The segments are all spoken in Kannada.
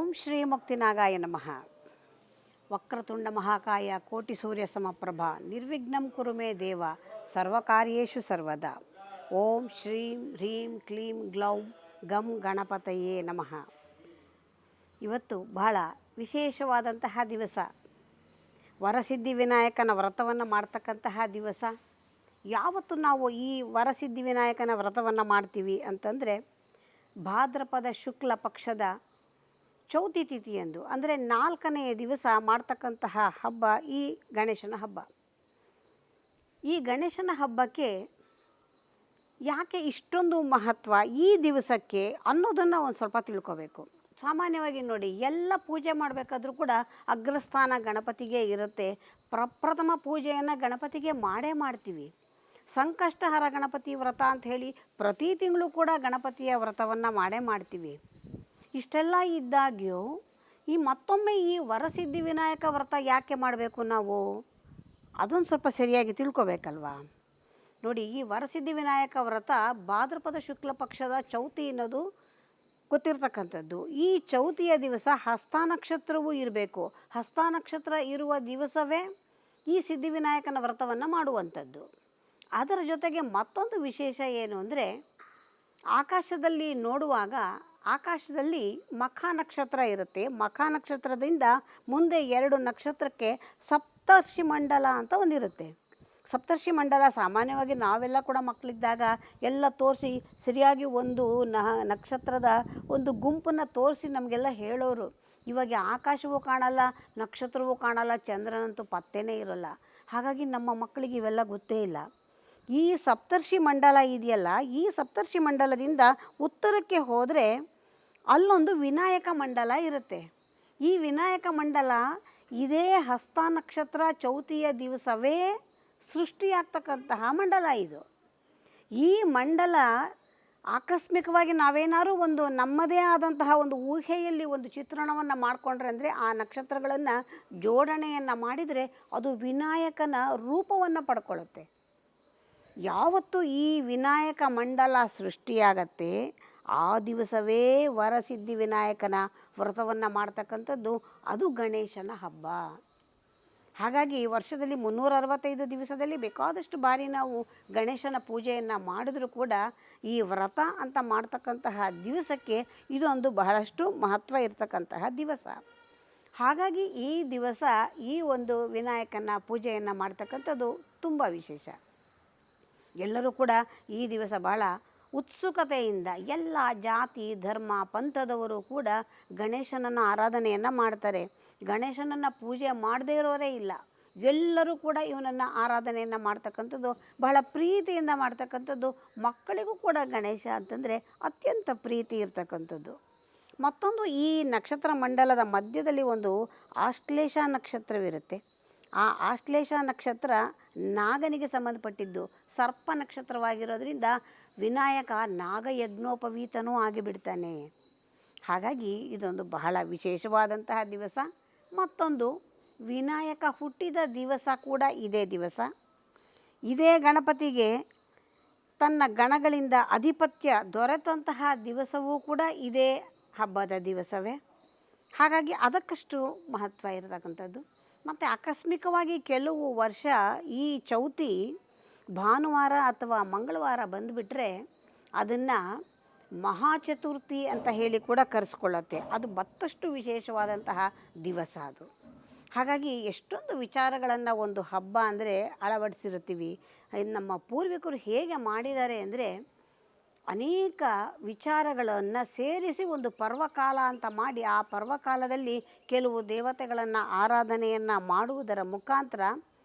ಓಂ ಶ್ರೀ ಮುಕ್ತಿನಾಗಾಯ ನಮಃ. ವಕ್ರತುಂಡ ಮಹಾಕಾಯ ಕೋಟಿ ಸೂರ್ಯ ಸಮಪ್ರಭ ನಿರ್ವಿಘ್ನಂ ಕುರು ಮೇ ದೇವ ಸರ್ವಕಾರ್ಯೇಷು ಸರ್ವದಾ. ಓಂ ಶ್ರೀಂ ಹ್ರೀಂ ಕ್ಲೀಂ ಗ್ಲೌಂ ಗಂ ಗಣಪತಯೇ ನಮಃ. ಇವತ್ತು ಬಹಳ ವಿಶೇಷವಾದಂತಹ ದಿವಸ. ವರಸಿದ್ಧಿ ವಿನಾಯಕನ ವ್ರತವನ್ನು ಮಾಡ್ತಕ್ಕಂತಹ ದಿವಸ. ಯಾವತ್ತು ನಾವು ಈ ವರಸಿದ್ಧಿ ವಿನಾಯಕನ ವ್ರತವನ್ನು ಮಾಡ್ತೀವಿ ಅಂತಂದರೆ ಭಾದ್ರಪದ ಶುಕ್ಲ ಪಕ್ಷದ ಚೌತಿ ತಿಥಿಯಂದು, ಅಂದರೆ 4ನೆಯ ದಿವಸ ಮಾಡ್ತಕ್ಕಂತಹ ಹಬ್ಬ ಈ ಗಣೇಶನ ಹಬ್ಬ. ಈ ಗಣೇಶನ ಹಬ್ಬಕ್ಕೆ ಯಾಕೆ ಇಷ್ಟೊಂದು ಮಹತ್ವ ಈ ದಿವಸಕ್ಕೆ ಅನ್ನೋದನ್ನು ಒಂದು ಸ್ವಲ್ಪ ತಿಳ್ಕೋಬೇಕು. ಸಾಮಾನ್ಯವಾಗಿ ನೋಡಿ, ಎಲ್ಲ ಪೂಜೆ ಮಾಡಬೇಕಾದ್ರೂ ಕೂಡ ಅಗ್ರಸ್ಥಾನ ಗಣಪತಿಗೆ ಇರುತ್ತೆ. ಪ್ರಪ್ರಥಮ ಪೂಜೆಯನ್ನು ಗಣಪತಿಗೆ ಮಾಡೇ ಮಾಡ್ತೀವಿ. ಸಂಕಷ್ಟಹರ ಗಣಪತಿ ವ್ರತ ಅಂತ ಹೇಳಿ ಪ್ರತಿ ತಿಂಗಳು ಕೂಡ ಗಣಪತಿಯ ವ್ರತವನ್ನು ಮಾಡೇ ಮಾಡ್ತೀವಿ. ಇಷ್ಟೆಲ್ಲ ಇದ್ದಾಗ್ಯೂ ಮತ್ತೊಮ್ಮೆ ಈ ವರಸಿದ್ಧಿ ವಿನಾಯಕ ವ್ರತ ಯಾಕೆ ಮಾಡಬೇಕು ನಾವು? ಅದೊಂದು ಸ್ವಲ್ಪ ಸರಿಯಾಗಿ ತಿಳ್ಕೊಬೇಕಲ್ವಾ. ನೋಡಿ, ಈ ವರಸಿದ್ಧಿ ವಿನಾಯಕ ವ್ರತ ಭಾದ್ರಪದ ಶುಕ್ಲ ಪಕ್ಷದ ಚೌತಿ ಅನ್ನೋದು ಗೊತ್ತಿರ್ತಕ್ಕಂಥದ್ದು. ಈ ಚೌತಿಯ ದಿವಸ ಹಸ್ತ ನಕ್ಷತ್ರವೂ ಇರಬೇಕು. ಹಸ್ತ ನಕ್ಷತ್ರ ಇರುವ ದಿವಸವೇ ಈ ಸಿದ್ಧಿವಿನಾಯಕನ ವ್ರತವನ್ನು ಮಾಡುವಂಥದ್ದು. ಅದರ ಜೊತೆಗೆ ಮತ್ತೊಂದು ವಿಶೇಷ ಏನು ಅಂದರೆ, ಆಕಾಶದಲ್ಲಿ ನೋಡುವಾಗ ಆಕಾಶದಲ್ಲಿ ಮಖ ನಕ್ಷತ್ರ ಇರುತ್ತೆ. ಮಖ ನಕ್ಷತ್ರದಿಂದ ಮುಂದೆ 2 ನಕ್ಷತ್ರಕ್ಕೆ ಸಪ್ತರ್ಷಿ ಮಂಡಲ ಅಂತ ಒಂದಿರುತ್ತೆ. ಸಪ್ತರ್ಷಿ ಮಂಡಲ ಸಾಮಾನ್ಯವಾಗಿ ನಾವೆಲ್ಲ ಕೂಡ ಮಕ್ಕಳಿದ್ದಾಗ ಎಲ್ಲ ತೋರಿಸಿ ಸರಿಯಾಗಿ ಒಂದು ನಕ್ಷತ್ರದ ಒಂದು ಗುಂಪನ್ನು ತೋರಿಸಿ ನಮಗೆಲ್ಲ ಹೇಳೋರು. ಇವಾಗ ಆಕಾಶವೂ ಕಾಣಲ್ಲ, ನಕ್ಷತ್ರವೂ ಕಾಣಲ್ಲ, ಚಂದ್ರನಂತೂ ಪತ್ತೆನೇ ಇರೋಲ್ಲ. ಹಾಗಾಗಿ ನಮ್ಮ ಮಕ್ಕಳಿಗೆ ಇವೆಲ್ಲ ಗೊತ್ತೇ ಇಲ್ಲ. ಈ ಸಪ್ತರ್ಷಿ ಮಂಡಲ ಇದೆಯಲ್ಲ, ಈ ಸಪ್ತರ್ಷಿ ಮಂಡಲದಿಂದ ಉತ್ತರಕ್ಕೆ ಹೋದರೆ ಅಲ್ಲೊಂದು ವಿನಾಯಕ ಮಂಡಲ ಇರುತ್ತೆ. ಈ ವಿನಾಯಕ ಮಂಡಲ ಇದೇ ಹಸ್ತ ನಕ್ಷತ್ರ ಚೌತಿಯ ದಿವಸವೇ ಸೃಷ್ಟಿಯಾಗ್ತಕ್ಕಂತಹ ಮಂಡಲ ಇದು. ಈ ಮಂಡಲ ಆಕಸ್ಮಿಕವಾಗಿ ನಾವೇನಾದ್ರು ಒಂದು ನಮ್ಮದೇ ಆದಂತಹ ಒಂದು ಊಹೆಯಲ್ಲಿ ಒಂದು ಚಿತ್ರಣವನ್ನು ಮಾಡಿಕೊಂಡ್ರೆ, ಅಂದರೆ ಆ ನಕ್ಷತ್ರಗಳನ್ನು ಜೋಡಣೆಯನ್ನು ಮಾಡಿದರೆ ಅದು ವಿನಾಯಕನ ರೂಪವನ್ನು ಪಡ್ಕೊಳ್ಳುತ್ತೆ. ಯಾವತ್ತು ಈ ವಿನಾಯಕ ಮಂಡಲ ಸೃಷ್ಟಿಯಾಗತ್ತೆ ಆ ದಿವಸವೇ ವರಸಿದ್ಧಿ ವಿನಾಯಕನ ವ್ರತವನ್ನು ಮಾಡ್ತಕ್ಕಂಥದ್ದು ಅದು ಗಣೇಶನ ಹಬ್ಬ. ಹಾಗಾಗಿ ವರ್ಷದಲ್ಲಿ 365 ದಿವಸದಲ್ಲಿ ಬೇಕಾದಷ್ಟು ಬಾರಿ ನಾವು ಗಣೇಶನ ಪೂಜೆಯನ್ನು ಮಾಡಿದ್ರೂ ಕೂಡ ಈ ವ್ರತ ಅಂತ ಮಾಡ್ತಕ್ಕಂತಹ ದಿವಸಕ್ಕೆ ಇದೊಂದು ಬಹಳಷ್ಟು ಮಹತ್ವ ಇರತಕ್ಕಂತಹ ದಿವಸ. ಹಾಗಾಗಿ ಈ ದಿವಸ ಈ ಒಂದು ವಿನಾಯಕನ ಪೂಜೆಯನ್ನು ಮಾಡ್ತಕ್ಕಂಥದ್ದು ತುಂಬ ವಿಶೇಷ. ಎಲ್ಲರೂ ಕೂಡ ಈ ದಿವಸ ಬಹಳ ಉತ್ಸುಕತೆಯಿಂದ ಎಲ್ಲ ಜಾತಿ ಧರ್ಮ ಪಂಥದವರು ಕೂಡ ಗಣೇಶನನ್ನು ಆರಾಧನೆಯನ್ನು ಮಾಡ್ತಾರೆ. ಗಣೇಶನನ್ನು ಪೂಜೆ ಮಾಡದೇ ಇರೋರೇ ಇಲ್ಲ. ಎಲ್ಲರೂ ಕೂಡ ಇವನನ್ನು ಆರಾಧನೆಯನ್ನು ಮಾಡ್ತಕ್ಕಂಥದ್ದು ಬಹಳ ಪ್ರೀತಿಯಿಂದ ಮಾಡ್ತಕ್ಕಂಥದ್ದು. ಮಕ್ಕಳಿಗೂ ಕೂಡ ಗಣೇಶ ಅಂತಂದರೆ ಅತ್ಯಂತ ಪ್ರೀತಿ ಇರ್ತಕ್ಕಂಥದ್ದು. ಮತ್ತೊಂದು, ಈ ನಕ್ಷತ್ರ ಮಂಡಲದ ಮಧ್ಯದಲ್ಲಿ ಒಂದು ಆಶ್ಲೇಷ ನಕ್ಷತ್ರವಿರುತ್ತೆ. ಆ ಆಶ್ಲೇಷ ನಕ್ಷತ್ರ ನಾಗನಿಗೆ ಸಂಬಂಧಪಟ್ಟಿದ್ದು. ಸರ್ಪ ನಕ್ಷತ್ರವಾಗಿರೋದ್ರಿಂದ ವಿನಾಯಕ ನಾಗಯಜ್ಞೋಪವೀತನೂ ಆಗಿಬಿಡ್ತಾನೆ. ಹಾಗಾಗಿ ಇದೊಂದು ಬಹಳ ವಿಶೇಷವಾದಂತಹ ದಿವಸ. ಮತ್ತೊಂದು, ವಿನಾಯಕ ಹುಟ್ಟಿದ ದಿವಸ ಕೂಡ ಇದೇ ದಿವಸ. ಇದೇ ಗಣಪತಿಗೆ ತನ್ನ ಗಣಗಳಿಂದ ಅಧಿಪತ್ಯ ದೊರೆತಂತಹ ದಿವಸವೂ ಕೂಡ ಇದೇ ಹಬ್ಬದ ದಿವಸವೇ. ಹಾಗಾಗಿ ಅದಕ್ಕಷ್ಟು ಮಹತ್ವ ಇರತಕ್ಕಂಥದ್ದು. ಮತ್ತು ಆಕಸ್ಮಿಕವಾಗಿ ಕೆಲವು ವರ್ಷ ಈ ಚೌತಿ ಭಾನುವಾರ ಅಥವಾ ಮಂಗಳವಾರ ಬಂದುಬಿಟ್ರೆ ಅದನ್ನು ಮಹಾಚತುರ್ಥಿ ಅಂತ ಹೇಳಿ ಕೂಡ ಕರೆಸ್ಕೊಳ್ಳುತ್ತೆ. ಅದು ಮತ್ತಷ್ಟು ವಿಶೇಷವಾದಂತಹ ದಿವಸ ಅದು. ಹಾಗಾಗಿ ಎಷ್ಟೊಂದು ವಿಚಾರಗಳನ್ನು ಒಂದು ಹಬ್ಬ ಅಂದರೆ ಅಳವಡಿಸಿರ್ತೀವಿ. ನಮ್ಮ ಪೂರ್ವಿಕರು ಹೇಗೆ ಮಾಡಿದ್ದಾರೆ ಅಂದರೆ, ಅನೇಕ ವಿಚಾರಗಳನ್ನು ಸೇರಿಸಿ ಒಂದು ಪರ್ವಕಾಲ ಅಂತ ಮಾಡಿ ಆ ಪರ್ವಕಾಲದಲ್ಲಿ ಕೆಲವು ದೇವತೆಗಳನ್ನು ಆರಾಧನೆಯನ್ನು ಮಾಡುವುದರ ಮುಖಾಂತರ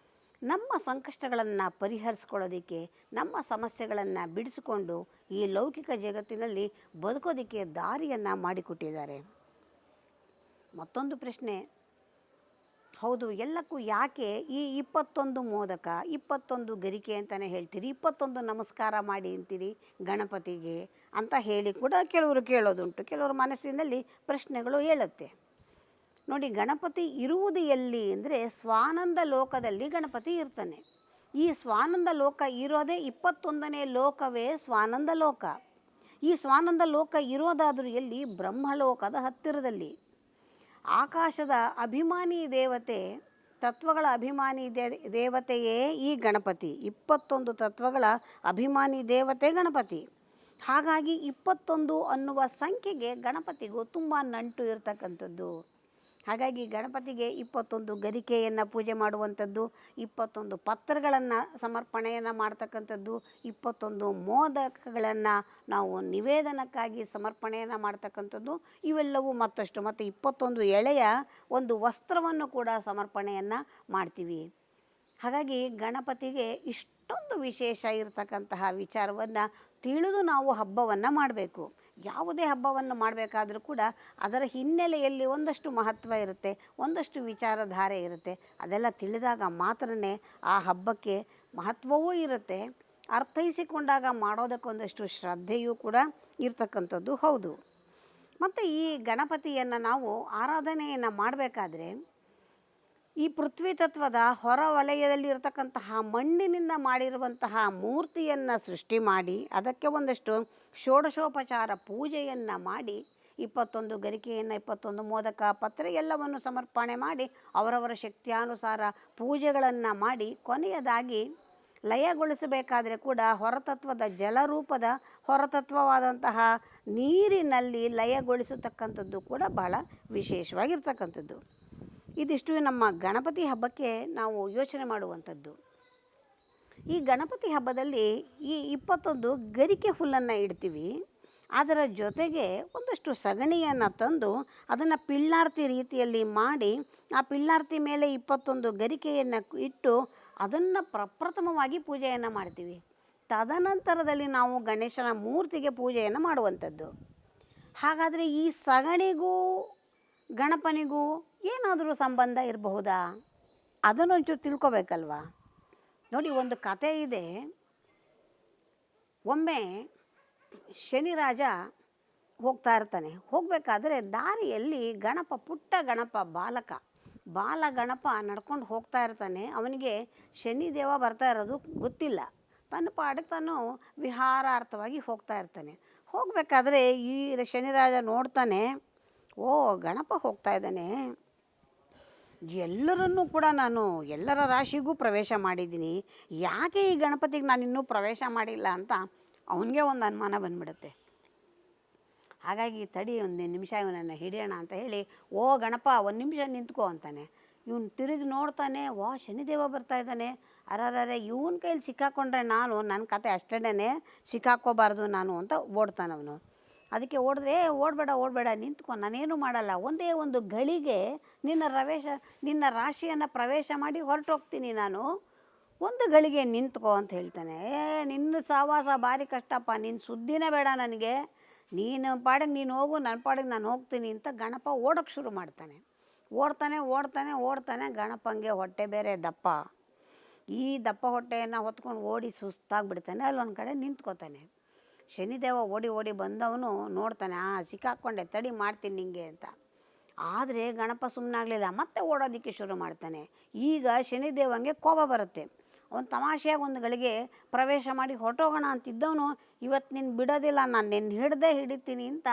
ನಮ್ಮ ಸಂಕಷ್ಟಗಳನ್ನು ಪರಿಹರಿಸ್ಕೊಳ್ಳೋದಕ್ಕೆ, ನಮ್ಮ ಸಮಸ್ಯೆಗಳನ್ನು ಬಿಡಿಸಿಕೊಂಡು ಈ ಲೌಕಿಕ ಜಗತ್ತಿನಲ್ಲಿ ಬದುಕೋದಕ್ಕೆ ದಾರಿಯನ್ನು ಮಾಡಿಕೊಟ್ಟಿದ್ದಾರೆ. ಮತ್ತೊಂದು ಪ್ರಶ್ನೆ, ಹೌದು, ಎಲ್ಲಕ್ಕೂ ಯಾಕೆ ಈ 21 ಮೋದಕ 21 ಗರಿಕೆ ಅಂತಲೇ ಹೇಳ್ತೀರಿ, 21 ನಮಸ್ಕಾರ ಮಾಡಿ ಅಂತೀರಿ ಗಣಪತಿಗೆ ಅಂತ ಹೇಳಿ ಕೂಡ ಕೆಲವರು ಕೇಳೋದುಂಟು. ಕೆಲವರು ಮನಸ್ಸಿನಲ್ಲಿ ಪ್ರಶ್ನೆಗಳು ಹೇಳುತ್ತೆ. ನೋಡಿ, ಗಣಪತಿ ಇರುವುದು ಎಲ್ಲಿ ಅಂದರೆ ಸ್ವಾನಂದ ಲೋಕದಲ್ಲಿ ಗಣಪತಿ ಇರ್ತಾನೆ. ಈ ಸ್ವಾನಂದ ಲೋಕ ಇರೋದೇ 21ನೇ ಲೋಕವೇ ಸ್ವಾನಂದ ಲೋಕ. ಈ ಸ್ವಾನಂದ ಲೋಕ ಇರೋದಾದರೂ ಎಲ್ಲಿ? ಬ್ರಹ್ಮಲೋಕದ ಹತ್ತಿರದಲ್ಲಿ. ಆಕಾಶದ ಅಭಿಮಾನಿ ದೇವತೆ, ತತ್ವಗಳ ಅಭಿಮಾನಿ ದೇವತೆಯೇ ಈ ಗಣಪತಿ. 21 ತತ್ವಗಳ ಅಭಿಮಾನಿ ದೇವತೆ ಗಣಪತಿ. ಹಾಗಾಗಿ 21 ಅನ್ನುವ ಸಂಖ್ಯೆಗೆ ಗಣಪತಿಗೂ ತುಂಬ ನಂಟು ಇರತಕ್ಕಂಥದ್ದು. ಹಾಗಾಗಿ ಗಣಪತಿಗೆ 21 ಗರಿಕೆಯನ್ನು ಪೂಜೆ ಮಾಡುವಂಥದ್ದು, 21 ಪತ್ರಗಳನ್ನು ಸಮರ್ಪಣೆಯನ್ನು ಮಾಡ್ತಕ್ಕಂಥದ್ದು, 21 ಮೋದಕಗಳನ್ನು ನಾವು ನಿವೇದನಕ್ಕಾಗಿ ಸಮರ್ಪಣೆಯನ್ನು ಮಾಡ್ತಕ್ಕಂಥದ್ದು, ಇವೆಲ್ಲವೂ ಮತ್ತಷ್ಟು ಮತ್ತು 21 ಎಳೆಯ ಒಂದು ವಸ್ತ್ರವನ್ನು ಕೂಡ ಸಮರ್ಪಣೆಯನ್ನು ಮಾಡ್ತೀವಿ. ಹಾಗಾಗಿ ಗಣಪತಿಗೆ ಇಷ್ಟೊಂದು ವಿಶೇಷ ಇರತಕ್ಕಂತಹ ವಿಚಾರವನ್ನು ತಿಳಿದು ನಾವು ಹಬ್ಬವನ್ನು ಮಾಡಬೇಕು. ಯಾವುದೇ ಹಬ್ಬವನ್ನು ಮಾಡಬೇಕಾದ್ರೂ ಕೂಡ ಅದರ ಹಿನ್ನೆಲೆಯಲ್ಲಿ ಒಂದಷ್ಟು ಮಹತ್ವ ಇರುತ್ತೆ, ಒಂದಷ್ಟು ವಿಚಾರಧಾರೆ ಇರುತ್ತೆ. ಅದೆಲ್ಲ ತಿಳಿದಾಗ ಮಾತ್ರನೇ ಆ ಹಬ್ಬಕ್ಕೆ ಮಹತ್ವವೂ ಇರುತ್ತೆ, ಅರ್ಥೈಸಿಕೊಂಡಾಗ ಮಾಡೋದಕ್ಕೊಂದಷ್ಟು ಶ್ರದ್ಧೆಯೂ ಕೂಡ ಇರ್ತಕ್ಕಂಥದ್ದು ಹೌದು. ಮತ್ತು ಈ ಗಣಪತಿಯನ್ನು ನಾವು ಆರಾಧನೆಯನ್ನು ಮಾಡಬೇಕಾದ್ರೆ ಈ ಪೃಥ್ವಿ ತತ್ವದ ಹೊರ ವಲಯದಲ್ಲಿ ಇರತಕ್ಕಂತಹ ಮಣ್ಣಿನಿಂದ ಮಾಡಿರುವಂತಹ ಮೂರ್ತಿಯನ್ನು ಸೃಷ್ಟಿ ಮಾಡಿ ಅದಕ್ಕೆ ಒಂದಷ್ಟು ಷೋಡಶೋಪಚಾರ ಪೂಜೆಯನ್ನು ಮಾಡಿ 21 ಗರಿಕೆಯನ್ನು 21 ಮೋದಕ ಪತ್ರೆ ಎಲ್ಲವನ್ನು ಸಮರ್ಪಣೆ ಮಾಡಿ ಅವರವರ ಶಕ್ತಿಯಾನುಸಾರ ಪೂಜೆಗಳನ್ನು ಮಾಡಿ ಕೊನೆಯದಾಗಿ ಲಯಗೊಳಿಸಬೇಕಾದ್ರೆ ಕೂಡ ಹೊರತತ್ವದ ಜಲರೂಪದ ಹೊರತತ್ವವಾದಂತಹ ನೀರಿನಲ್ಲಿ ಲಯಗೊಳಿಸತಕ್ಕಂಥದ್ದು ಕೂಡ ಬಹಳ ವಿಶೇಷವಾಗಿರ್ತಕ್ಕಂಥದ್ದು. ಇದಿಷ್ಟು ನಮ್ಮ ಗಣಪತಿ ಹಬ್ಬಕ್ಕೆ ನಾವು ಯೋಚನೆ ಮಾಡುವಂಥದ್ದು. ಈ ಗಣಪತಿ ಹಬ್ಬದಲ್ಲಿ ಈ 21 ಗರಿಕೆ ಹುಲ್ಲನ್ನು ಇಡ್ತೀವಿ. ಅದರ ಜೊತೆಗೆ ಒಂದಷ್ಟು ಸಗಣಿಯನ್ನು ತಂದು ಅದನ್ನು ಪಿಳ್ಳಾರ್ತಿ ರೀತಿಯಲ್ಲಿ ಮಾಡಿ ಆ ಪಿಳ್ಳಾರ್ತಿ ಮೇಲೆ 21 ಗರಿಕೆಯನ್ನು ಇಟ್ಟು ಅದನ್ನು ಪ್ರಪ್ರಥಮವಾಗಿ ಪೂಜೆಯನ್ನು ಮಾಡ್ತೀವಿ. ತದನಂತರದಲ್ಲಿ ನಾವು ಗಣೇಶನ ಮೂರ್ತಿಗೆ ಪೂಜೆಯನ್ನು ಮಾಡುವಂಥದ್ದು. ಹಾಗಾದರೆ ಈ ಸಗಣಿಗೂ ಗಣಪನಿಗೂ ಏನಾದರೂ ಸಂಬಂಧ ಇರಬಹುದಾ? ಅದನ್ನು ಒಂಚೂರು ತಿಳ್ಕೊಬೇಕಲ್ವ. ನೋಡಿ, ಒಂದು ಕತೆ ಇದೆ. ಒಮ್ಮೆ ಶನಿ ರಾಜ ಹೋಗ್ತಾ ಇರ್ತಾನೆ. ಹೋಗಬೇಕಾದ್ರೆ ದಾರಿಯಲ್ಲಿ ಪುಟ್ಟ ಗಣಪ ಬಾಲ ಗಣಪ ನಡ್ಕೊಂಡು ಹೋಗ್ತಾ ಇರ್ತಾನೆ. ಅವನಿಗೆ ಶನಿದೇವ ಬರ್ತಾ ಇರೋದು ಗೊತ್ತಿಲ್ಲ. ತನ್ನ ಪಾಡಿಗೆ ತಾನು ವಿಹಾರಾರ್ಥವಾಗಿ ಹೋಗ್ತಾ ಇರ್ತಾನೆ. ಹೋಗಬೇಕಾದ್ರೆ ಈ ಶನಿರಾಜ ನೋಡ್ತಾನೆ, ಓ ಗಣಪ ಹೋಗ್ತಾ ಇದ್ದಾನೆ, ಎಲ್ಲರನ್ನೂ ಕೂಡ ನಾನು ಎಲ್ಲರ ರಾಶಿಗೂ ಪ್ರವೇಶ ಮಾಡಿದ್ದೀನಿ, ಯಾಕೆ ಈ ಗಣಪತಿಗೆ ನಾನು ಇನ್ನೂ ಪ್ರವೇಶ ಮಾಡಿಲ್ಲ ಅಂತ ಅವನಿಗೆ ಒಂದು ಅನುಮಾನ ಬಂದ್ಬಿಡುತ್ತೆ. ಹಾಗಾಗಿ ತಡಿ ಒಂದು ನಿಮಿಷ ಇವನನ್ನು ಹಿಡಿಯೋಣ ಅಂತ ಹೇಳಿ, ಓ ಗಣಪ ಒಂದು ನಿಮಿಷ ನಿಂತ್ಕೋ ಅಂತಾನೆ. ಇವನು ತಿರುಗಿ ನೋಡ್ತಾನೆ, ವಾ ಶನಿದೇವ ಬರ್ತಾ ಇದ್ದಾನೆ, ಅರರರೆ ಇವನ ಕೈಲಿ ಸಿಕ್ಕಾಕೊಂಡ್ರೆ ನನ್ನ ಕತೆ ಅಷ್ಟೇನೆ, ಸಿಕ್ಕಾಕ್ಕೋಬಾರ್ದು ನಾನು ಅಂತ ಓಡ್ತಾನವನು. ಅದಕ್ಕೆ ಓಡಬೇಡ ನಿಂತ್ಕೊ, ನಾನೇನು ಮಾಡಲ್ಲ, ಒಂದೇ ಒಂದು ಗಳಿಗೆ ನಿನ್ನ ರಾಶಿಯನ್ನು ಪ್ರವೇಶ ಮಾಡಿ ಹೊರಟೋಗ್ತೀನಿ ನಾನು, ಒಂದು ಗಳಿಗೆ ನಿಂತ್ಕೋ ಅಂತ ಹೇಳ್ತಾನೆ. ನಿನ್ನ ಸಾವಾಸ ಭಾರಿ ಕಷ್ಟಪ್ಪ, ನಿನ್ನ ಸುದ್ದಿನೇ ಬೇಡ ನನಗೆ, ನೀನು ಪಾಡಿಗೆ ನೀನು ಹೋಗು, ನನ್ನ ಪಾಡಿಗೆ ನಾನು ಹೋಗ್ತೀನಿ ಅಂತ ಗಣಪ ಓಡೋಕ್ಕೆ ಶುರು ಮಾಡ್ತಾನೆ. ಓಡ್ತಾನೆ. ಗಣಪಂಗೆ ಹೊಟ್ಟೆ ಬೇರೆ ದಪ್ಪ. ಈ ದಪ್ಪ ಹೊಟ್ಟೆಯನ್ನು ಹೊತ್ಕೊಂಡು ಓಡಿ ಸುಸ್ತಾಗಿಬಿಡ್ತಾನೆ. ಅಲ್ಲೊಂದು ಕಡೆ ನಿಂತ್ಕೋತಾನೆ. ಶನಿದೇವ ಓಡಿ ಬಂದವನು ನೋಡ್ತಾನೆ, ಸಿಕ್ಕಾಕ್ಕೊಂಡೆ, ತಡಿ ಮಾಡ್ತೀನಿ ನಿಂಗೆ ಅಂತ. ಆದರೆ ಗಣಪ ಸುಮ್ಮನಾಗಲಿಲ್ಲ, ಮತ್ತೆ ಓಡೋದಕ್ಕೆ ಶುರು ಮಾಡ್ತಾನೆ. ಈಗ ಶನಿದೇವಂಗೆ ಕೋಪ ಬರುತ್ತೆ. ಅವನು ತಮಾಷೆಯಾಗಿ ಒಂದು ಗಳಿಗೆ ಪ್ರವೇಶ ಮಾಡಿ ಹೊರಟೋಗೋಣ ಅಂತಿದ್ದವನು, ಇವತ್ತು ನಿನ್ನ ಬಿಡೋದಿಲ್ಲ, ನಾನು ನಿನ್ನ ಹಿಡಿತೀನಿ ಅಂತ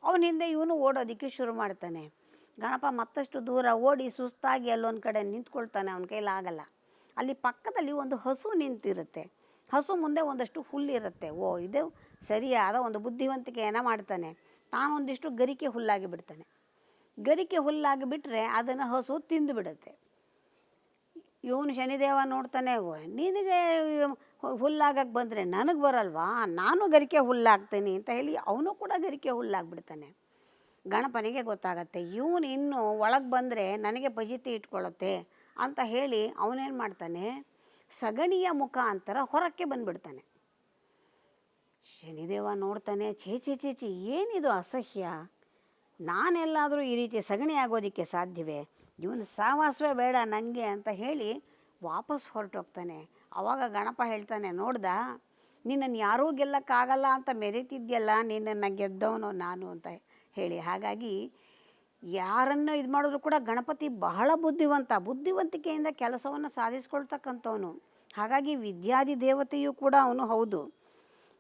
ಅವನ ಹಿಂದೆ ಇವನು ಓಡೋದಕ್ಕೆ ಶುರು ಮಾಡ್ತಾನೆ. ಗಣಪ ಮತ್ತಷ್ಟು ದೂರ ಓಡಿ ಸುಸ್ತಾಗಿ ಅಲ್ಲೊಂದು ಕಡೆ ನಿಂತ್ಕೊಳ್ತಾನೆ. ಅವನ ಕೈಲಾಗಲ್ಲ. ಅಲ್ಲಿ ಪಕ್ಕದಲ್ಲಿ ಒಂದು ಹಸು ನಿಂತಿರುತ್ತೆ. ಹಸು ಮುಂದೆ ಒಂದಷ್ಟು ಹುಲ್ಲಿರುತ್ತೆ. ಓ ಇದು ಸರಿಯಾದ ಒಂದು ಬುದ್ಧಿವಂತಿಕೆಯನ್ನು ಮಾಡ್ತಾನೆ. ತಾನೊಂದಿಷ್ಟು ಗರಿಕೆ ಹುಲ್ಲಾಗಿ ಬಿಡ್ತಾನೆ. ಗರಿಕೆ ಹುಲ್ಲಾಗಿ ಬಿಟ್ಟರೆ ಅದನ್ನು ಹಸು ತಿಂದು ಬಿಡುತ್ತೆ. ಇವನು ಶನಿದೇವ ನೋಡ್ತಾನೆ, ನಿನಗೆ ಹುಲ್ಲಾಗಕ್ಕೆ ಬಂದರೆ ನನಗೆ ಬರಲ್ವಾ, ನಾನು ಗರಿಕೆ ಹುಲ್ಲಾಗ್ತೀನಿ ಅಂತ ಹೇಳಿ ಅವನು ಕೂಡ ಗರಿಕೆ ಹುಲ್ಲಾಗ್ಬಿಡ್ತಾನೆ. ಗಣಪನಿಗೆ ಗೊತ್ತಾಗತ್ತೆ, ಇವನು ಇನ್ನೂ ಒಳಗೆ ಬಂದರೆ ನನಗೆ ಫಜೀತಿ ಇಟ್ಕೊಳ್ಳುತ್ತೆ ಅಂತ ಹೇಳಿ ಅವನೇನು ಮಾಡ್ತಾನೆ, ಸಗಣಿಯ ಮುಖಾಂತರ ಹೊರಕ್ಕೆ ಬಂದುಬಿಡ್ತಾನೆ. ಶನಿದೇವ ನೋಡ್ತಾನೆ, ಛೇ ಏನಿದು ಅಸಹ್ಯ, ನಾನೆಲ್ಲಾದರೂ ಈ ರೀತಿ ಸಗಣಿ ಆಗೋದಕ್ಕೆ ಸಾಧ್ಯವೇ, ಇವನು ಸಾವಾಸವೇ ಬೇಡ ನನಗೆ ಅಂತ ಹೇಳಿ ವಾಪಸ್ ಹೊರಟೋಗ್ತಾನೆ. ಆವಾಗ ಗಣಪ ಹೇಳ್ತಾನೆ, ನೋಡ್ದ ನಿನ್ನನ್ನು ಯಾರೂ ಗೆಲ್ಲಕ್ಕಾಗಲ್ಲ ಅಂತ ಮೆರೀತಿದ್ಯಲ್ಲ, ನಿನ್ನನ್ನು ಗೆದ್ದವನು ನಾನು ಅಂತ ಹೇಳಿ. ಹಾಗಾಗಿ ಯಾರನ್ನು ಇದು ಮಾಡಿದ್ರು ಕೂಡ ಗಣಪತಿ ಬಹಳ ಬುದ್ಧಿವಂತಿಕೆಯಿಂದ ಕೆಲಸವನ್ನು ಸಾಧಿಸ್ಕೊಳ್ತಕ್ಕಂಥವನು. ಹಾಗಾಗಿ ವಿದ್ಯಾದಿ ದೇವತೆಯೂ ಕೂಡ ಅವನು ಹೌದು.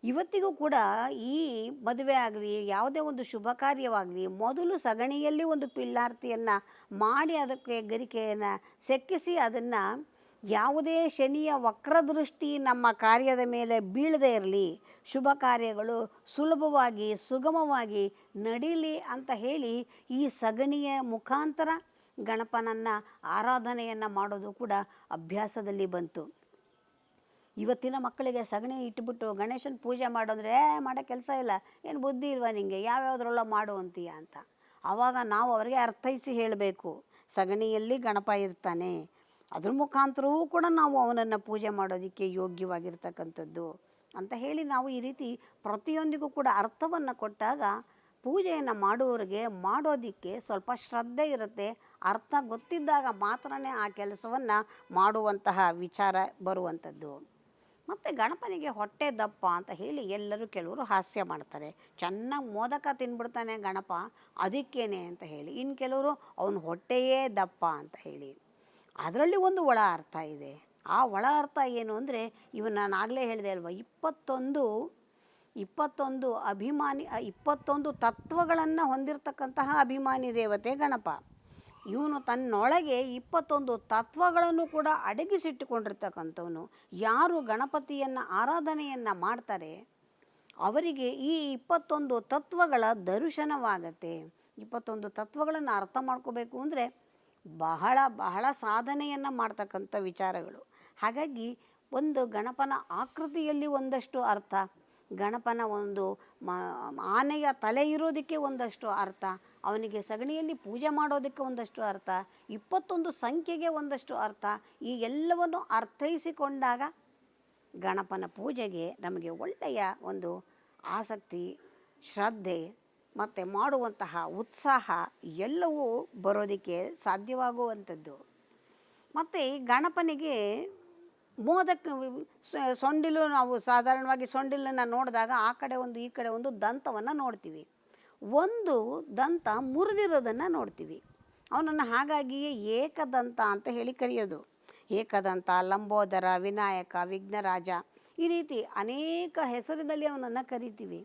ಇವತ್ತಿಗೂ ಕೂಡ ಈ ಮದುವೆ ಆಗಲಿ ಯಾವುದೇ ಒಂದು ಶುಭ ಕಾರ್ಯವಾಗಲಿ ಮೊದಲು ಸಗಣಿಯಲ್ಲಿ ಒಂದು ಪಿಳ್ಳಾರತಿಯನ್ನು ಮಾಡಿ ಅದಕ್ಕೆ ಗರಿಕೆಯನ್ನು ಸೆಕ್ಕಿಸಿ ಅದನ್ನು ಯಾವುದೇ ಶನಿಯ ವಕ್ರದೃಷ್ಟಿ ನಮ್ಮ ಕಾರ್ಯದ ಮೇಲೆ ಬೀಳದೇ ಇರಲಿ, ಶುಭ ಕಾರ್ಯಗಳು ಸುಲಭವಾಗಿ ಸುಗಮವಾಗಿ ನಡೀಲಿ ಅಂತ ಹೇಳಿ ಈ ಸಗಣಿಯ ಮುಖಾಂತರ ಗಣಪನನ್ನು ಆರಾಧನೆಯನ್ನು ಮಾಡೋದು ಕೂಡ ಅಭ್ಯಾಸದಲ್ಲಿ ಬಂತು. ಇವತ್ತಿನ ಮಕ್ಕಳಿಗೆ ಸಗಣಿ ಇಟ್ಬಿಟ್ಟು ಗಣೇಶನ ಪೂಜೆ ಮಾಡೋದ್ರೆ ಮಾಡೋ ಕೆಲಸ ಇಲ್ಲ, ಏನು ಬುದ್ಧಿ ಇಲ್ವಾ ನಿಮಗೆ, ಯಾವ್ಯಾವುದ್ರಲ್ಲ ಮಾಡು ಅಂತೀಯ ಅಂತ. ಆವಾಗ ನಾವು ಅವರಿಗೆ ಅರ್ಥೈಸಿ ಹೇಳಬೇಕು, ಸಗಣಿಯಲ್ಲಿ ಗಣಪ ಇರ್ತಾನೆ, ಅದ್ರ ಮುಖಾಂತರವೂ ಕೂಡ ನಾವು ಅವನನ್ನು ಪೂಜೆ ಮಾಡೋದಕ್ಕೆ ಯೋಗ್ಯವಾಗಿರ್ತಕ್ಕಂಥದ್ದು ಅಂತ ಹೇಳಿ ನಾವು ಈ ರೀತಿ ಪ್ರತಿಯೊಂದಿಗೂ ಕೂಡ ಅರ್ಥವನ್ನು ಕೊಟ್ಟಾಗ ಪೂಜೆಯನ್ನು ಮಾಡುವವರಿಗೆ ಮಾಡೋದಕ್ಕೆ ಸ್ವಲ್ಪ ಶ್ರದ್ಧೆ ಇರುತ್ತೆ. ಅರ್ಥ ಗೊತ್ತಿದ್ದಾಗ ಮಾತ್ರನೇ ಆ ಕೆಲಸವನ್ನು ಮಾಡುವಂತಹ ವಿಚಾರ ಬರುವಂಥದ್ದು. ಮತ್ತು ಗಣಪನಿಗೆ ಹೊಟ್ಟೆ ದಪ್ಪ ಅಂತ ಹೇಳಿ ಎಲ್ಲರೂ ಕೆಲವರು ಹಾಸ್ಯ ಮಾಡ್ತಾರೆ. ಚೆನ್ನಾಗಿ ಮೋದಕ ತಿನ್ಬಿಡ್ತಾನೆ ಗಣಪ ಅದಕ್ಕೇನೆ ಅಂತ ಹೇಳಿ. ಇನ್ನು ಕೆಲವರು ಅವನ ಹೊಟ್ಟೆಯೇ ದಪ್ಪ ಅಂತ ಹೇಳಿ. ಅದರಲ್ಲಿ ಒಂದು ಒಳ ಅರ್ಥ ಇದೆ. ಆ ಒಳ ಅರ್ಥ ಏನು ಅಂದರೆ, ಇವನು ನಾನು ಆಗಲೇ ಹೇಳಿದೆ ಅಲ್ವ, 21 ತತ್ವಗಳನ್ನು ಹೊಂದಿರತಕ್ಕಂತಹ ಅಭಿಮಾನಿ ದೇವತೆ ಗಣಪ. ಇವನು ತನ್ನೊಳಗೆ 21 ತತ್ವಗಳನ್ನು ಕೂಡ ಅಡಗಿಸಿಟ್ಟುಕೊಂಡಿರ್ತಕ್ಕಂಥವನು. ಯಾರು ಗಣಪತಿಯನ್ನು ಆರಾಧನೆಯನ್ನು ಮಾಡ್ತಾರೆ ಅವರಿಗೆ ಈ 21 ತತ್ವಗಳ ದರ್ಶನವಾಗತ್ತೆ. 21 ತತ್ವಗಳನ್ನು ಅರ್ಥ ಮಾಡ್ಕೋಬೇಕು ಅಂದರೆ ಬಹಳ ಬಹಳ ಸಾಧನೆಯನ್ನು ಮಾಡ್ತಕ್ಕಂಥ ವಿಚಾರಗಳು. ಹಾಗಾಗಿ ಒಂದು ಗಣಪನ ಆಕೃತಿಯಲ್ಲಿ ಒಂದಷ್ಟು ಅರ್ಥ, ಗಣಪನ ಒಂದು ಆನೆಯ ತಲೆ ಇರೋದಕ್ಕೆ ಒಂದಷ್ಟು ಅರ್ಥ, ಅವನಿಗೆ ಸಗಣಿಯಲ್ಲಿ ಪೂಜೆ ಮಾಡೋದಕ್ಕೆ ಒಂದಷ್ಟು ಅರ್ಥ, 21 ಸಂಖ್ಯೆಗೆ ಒಂದಷ್ಟು ಅರ್ಥ. ಈ ಎಲ್ಲವನ್ನು ಅರ್ಥೈಸಿಕೊಂಡಾಗ ಗಣಪನ ಪೂಜೆಗೆ ನಮಗೆ ಒಳ್ಳೆಯ ಒಂದು ಆಸಕ್ತಿ, ಶ್ರದ್ಧೆ ಮತ್ತು ಮಾಡುವಂತಹ ಉತ್ಸಾಹ ಎಲ್ಲವೂ ಬರೋದಕ್ಕೆ ಸಾಧ್ಯವಾಗುವಂಥದ್ದು. ಮತ್ತು ಈ ಗಣಪನಿಗೆ ಮೋದಕ ಸೊಂಡಿಲು, ನಾವು ಸಾಧಾರಣವಾಗಿ ಸೊಂಡಿಲನ್ನು ನೋಡಿದಾಗ ಆ ಕಡೆ ಒಂದು ಈ ಕಡೆ ಒಂದು ದಂತವನ್ನು ನೋಡ್ತೀವಿ. ಒಂದು ದಂತ ಮುರಿದಿರೋದನ್ನು ನೋಡ್ತೀವಿ. ಅವನನ್ನು ಹಾಗಾಗಿಯೇ ಏಕದಂತ ಅಂತ ಹೇಳಿ ಕರೆಯೋದು. ಏಕದಂತ, ಲಂಬೋದರ, ವಿನಾಯಕ, ವಿಘ್ನರಾಜ, ಈ ರೀತಿ ಅನೇಕ ಹೆಸರಿನಲ್ಲಿ ಅವನನ್ನು ಕರಿತೀವಿ.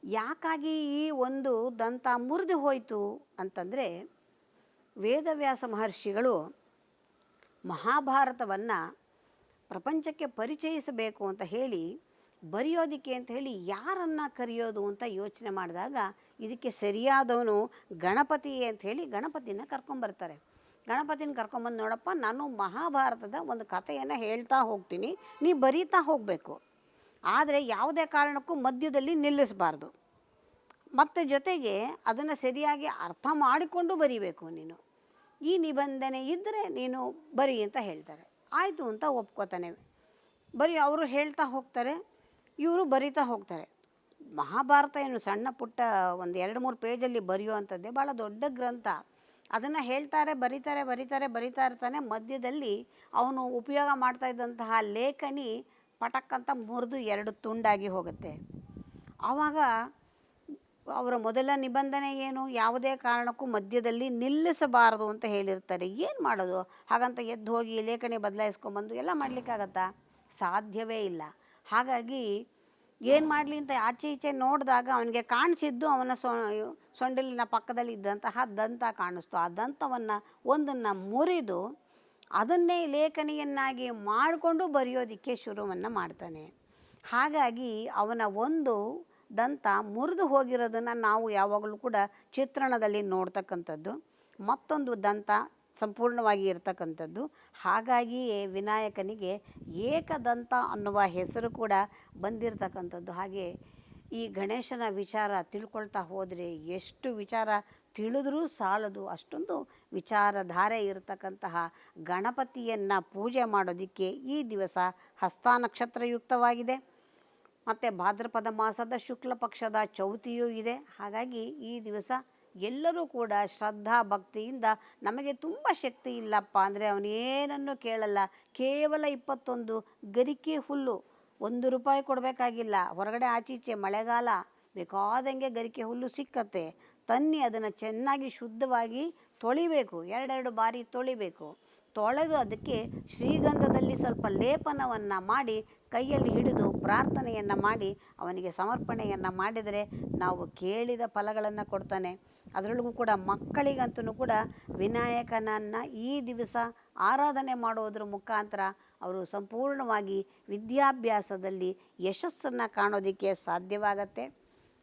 ಯಾಕಾಗಿ ಈ ಒಂದು ದಂತ ಮುರಿದು ಹೋಯಿತು ಅಂತಂದರೆ, ವೇದವ್ಯಾಸ ಮಹರ್ಷಿಗಳು ಮಹಾಭಾರತವನ್ನು ಪ್ರಪಂಚಕ್ಕೆ ಪರಿಚಯಿಸಬೇಕು ಅಂತ ಹೇಳಿ ಬರೆಯೋದಕ್ಕೆ ಅಂತ ಹೇಳಿ ಯಾರನ್ನು ಕರೆಯೋದು ಅಂತ ಯೋಚನೆ ಮಾಡಿದಾಗ ಇದಕ್ಕೆ ಸರಿಯಾದವನು ಗಣಪತಿ ಅಂತ ಹೇಳಿ ಗಣಪತಿನ ಕರ್ಕೊಂಬರ್ತಾರೆ. ಗಣಪತಿನ ಕರ್ಕೊಂಬಂದು, ನೋಡಪ್ಪ, ನಾನು ಮಹಾಭಾರತದ ಒಂದು ಕಥೆಯನ್ನು ಹೇಳ್ತಾ ಹೋಗ್ತೀನಿ, ನೀ ಬರೀತಾ ಹೋಗಬೇಕು, ಆದರೆ ಯಾವುದೇ ಕಾರಣಕ್ಕೂ ಮಧ್ಯದಲ್ಲಿ ನಿಲ್ಲಿಸಬಾರ್ದು, ಮತ್ತು ಜೊತೆಗೆ ಅದನ್ನು ಸರಿಯಾಗಿ ಅರ್ಥ ಮಾಡಿಕೊಂಡು ಬರೀಬೇಕು ನೀನು. ಈ ನಿಬಂಧನೆ ಇದ್ದರೆ ನೀನು ಬರಿ ಅಂತ ಹೇಳ್ತಾರೆ. ಆಯಿತು ಅಂತ ಒಪ್ಕೋತಾನೆ. ಬರೀ ಅವರು ಹೇಳ್ತಾ ಹೋಗ್ತಾರೆ, ಇವರು ಬರಿತಾ ಹೋಗ್ತಾರೆ. ಮಹಾಭಾರತ ಏನು ಸಣ್ಣ ಪುಟ್ಟ ಒಂದು 2-3 ಪೇಜಲ್ಲಿ ಬರೆಯುವಂಥದ್ದೇ ಭಾಳ ದೊಡ್ಡ ಗ್ರಂಥ. ಅದನ್ನು ಹೇಳ್ತಾರೆ, ಬರಿತಾ ಇರ್ತಾನೆ. ಮಧ್ಯದಲ್ಲಿ ಅವನು ಉಪಯೋಗ ಮಾಡ್ತಾ ಇದ್ದಂತಹ ಲೇಖನಿ ಪಟಕ್ಕಂತ ಮುರಿದು 2 ತುಂಡಾಗಿ ಹೋಗುತ್ತೆ. ಆವಾಗ ಅವರ ಮೊದಲ ನಿಬಂಧನೆ ಏನು, ಯಾವುದೇ ಕಾರಣಕ್ಕೂ ಮಧ್ಯದಲ್ಲಿ ನಿಲ್ಲಿಸಬಾರದು ಅಂತ ಹೇಳಿರ್ತಾರೆ. ಏನು ಮಾಡೋದು? ಹಾಗಂತ ಎದ್ದು ಹೋಗಿ ಲೇಖನಿ ಬದಲಾಯಿಸ್ಕೊಂಬಂದು ಎಲ್ಲ ಮಾಡಲಿಕ್ಕಾಗತ್ತಾ? ಸಾಧ್ಯವೇ ಇಲ್ಲ. ಹಾಗಾಗಿ ಏನು ಮಾಡಲಿ ಅಂತ ಆಚೆ ಈಚೆ ನೋಡಿದಾಗ ಅವನಿಗೆ ಕಾಣಿಸಿದ್ದು ಅವನ ಸೊಂಡಿಲಿನ ಪಕ್ಕದಲ್ಲಿ ಇದ್ದಂತಹ ದಂತ ಕಾಣಿಸ್ತು. ಆ ದಂತವನ್ನು ಒಂದನ್ನು ಮುರಿದು ಅದನ್ನೇ ಲೇಖನಿಯನ್ನಾಗಿ ಮಾಡಿಕೊಂಡು ಬರೆಯೋದಕ್ಕೆ ಶುರುವನ್ನು ಮಾಡ್ತಾನೆ. ಹಾಗಾಗಿ ಅವನ ಒಂದು ದಂತ ಮುರಿದು ಹೋಗಿರೋದನ್ನು ನಾವು ಯಾವಾಗಲೂ ಕೂಡ ಚಿತ್ರಣದಲ್ಲಿ ನೋಡ್ತಕ್ಕಂಥದ್ದು, ಮತ್ತೊಂದು ದಂತ ಸಂಪೂರ್ಣವಾಗಿ ಇರತಕ್ಕಂಥದ್ದು. ಹಾಗಾಗಿಯೇ ವಿನಾಯಕನಿಗೆ ಏಕದಂತ ಅನ್ನುವ ಹೆಸರು ಕೂಡ ಬಂದಿರತಕ್ಕಂಥದ್ದು. ಹಾಗೆ ಈ ಗಣೇಶನ ವಿಚಾರ ತಿಳ್ಕೊಳ್ತಾ ಹೋದರೆ ಎಷ್ಟು ವಿಚಾರ ತಿಳಿದ್ರೂ ಸಾಲದು, ಅಷ್ಟೊಂದು ವಿಚಾರಧಾರೆ ಇರತಕ್ಕಂತಹ ಗಣಪತಿಯನ್ನು ಪೂಜೆ ಮಾಡೋದಕ್ಕೆ ಈ ದಿವಸ ಹಸ್ತ ನಕ್ಷತ್ರಯುಕ್ತವಾಗಿದೆ. ಮತ್ತು ಭಾದ್ರಪದ ಮಾಸದ ಶುಕ್ಲ ಪಕ್ಷದ ಚೌತಿಯೂ ಇದೆ. ಹಾಗಾಗಿ ಈ ದಿವಸ ಎಲ್ಲರೂ ಕೂಡ ಶ್ರದ್ಧಾ ಭಕ್ತಿಯಿಂದ, ನಮಗೆ ತುಂಬ ಶಕ್ತಿ ಇಲ್ಲಪ್ಪ ಅಂದರೆ ಅವನೇನನ್ನು ಕೇಳಲ್ಲ, ಕೇವಲ 21 ಗರಿಕೆ ಹುಲ್ಲು, 1 ರೂಪಾಯಿ ಕೊಡಬೇಕಾಗಿಲ್ಲ. ಹೊರಗಡೆ ಆಚೀಚೆ ಮಳೆಗಾಲ ಬೇಕಾದಂಗೆ ಗರಿಕೆ ಹುಲ್ಲು ಸಿಕ್ಕತ್ತೆ. ತನ್ನಿ ಅದನ್ನು ಚೆನ್ನಾಗಿ ಶುದ್ಧವಾಗಿ ತೊಳಿಬೇಕು, 2 ಬಾರಿ ತೊಳಿಬೇಕು. ತೊಳೆದು ಅದಕ್ಕೆ ಶ್ರೀಗಂಧದಲ್ಲಿ ಸ್ವಲ್ಪ ಲೇಪನವನ್ನು ಮಾಡಿ ಕೈಯಲ್ಲಿ ಹಿಡಿದು ಪ್ರಾರ್ಥನೆಯನ್ನು ಮಾಡಿ ಅವನಿಗೆ ಸಮರ್ಪಣೆಯನ್ನು ಮಾಡಿದರೆ ನಾವು ಕೇಳಿದ ಫಲಗಳನ್ನು ಕೊಡ್ತಾನೆ. ಅದರೊಳಗೂ ಕೂಡ ಮಕ್ಕಳಿಗಂತೂ ಕೂಡ ವಿನಾಯಕನನ್ನು ಈ ದಿವಸ ಆರಾಧನೆ ಮಾಡೋದ್ರ ಮುಖಾಂತರ ಅವರು ಸಂಪೂರ್ಣವಾಗಿ ವಿದ್ಯಾಭ್ಯಾಸದಲ್ಲಿ ಯಶಸ್ಸನ್ನು ಕಾಣೋದಕ್ಕೆ ಸಾಧ್ಯವಾಗತ್ತೆ.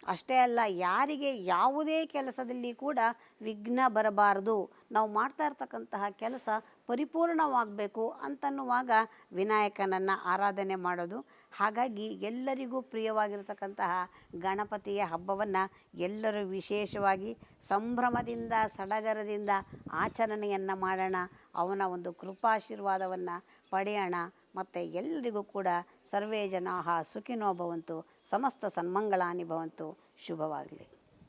ಅಷ್ಟೇ ಅಲ್ಲ, ಯಾರಿಗೆ ಯಾವುದೇ ಕೆಲಸದಲ್ಲಿ ಕೂಡ ವಿಘ್ನ ಬರಬಾರದು, ನಾವು ಮಾಡ್ತಾ ಇರ್ತಕ್ಕಂತಹ ಕೆಲಸ ಪರಿಪೂರ್ಣವಾಗಬೇಕು ಅಂತನ್ನುವಾಗ ವಿನಾಯಕನನ್ನು ಆರಾಧನೆ ಮಾಡೋದು. ಹಾಗಾಗಿ ಎಲ್ಲರಿಗೂ ಪ್ರಿಯವಾಗಿರತಕ್ಕಂತಹ ಗಣಪತಿಯ ಹಬ್ಬವನ್ನು ಎಲ್ಲರೂ ವಿಶೇಷವಾಗಿ ಸಂಭ್ರಮದಿಂದ ಸಡಗರದಿಂದ ಆಚರಣೆಯನ್ನು ಮಾಡೋಣ. ಅವನ ಒಂದು ಕೃಪಾಶೀರ್ವಾದವನ್ನು ಪಡೆಯೋಣ. ಮತ್ತು ಎಲ್ಲರಿಗೂ ಕೂಡ ಸರ್ವೇ ಜನಾಃ ಸುಖಿನೋ ಭವಂತು, ಸಮಸ್ತ ಸನ್ಮಂಗಳಾನಿ ಭವಂತು. ಶುಭವಾಗಲಿ.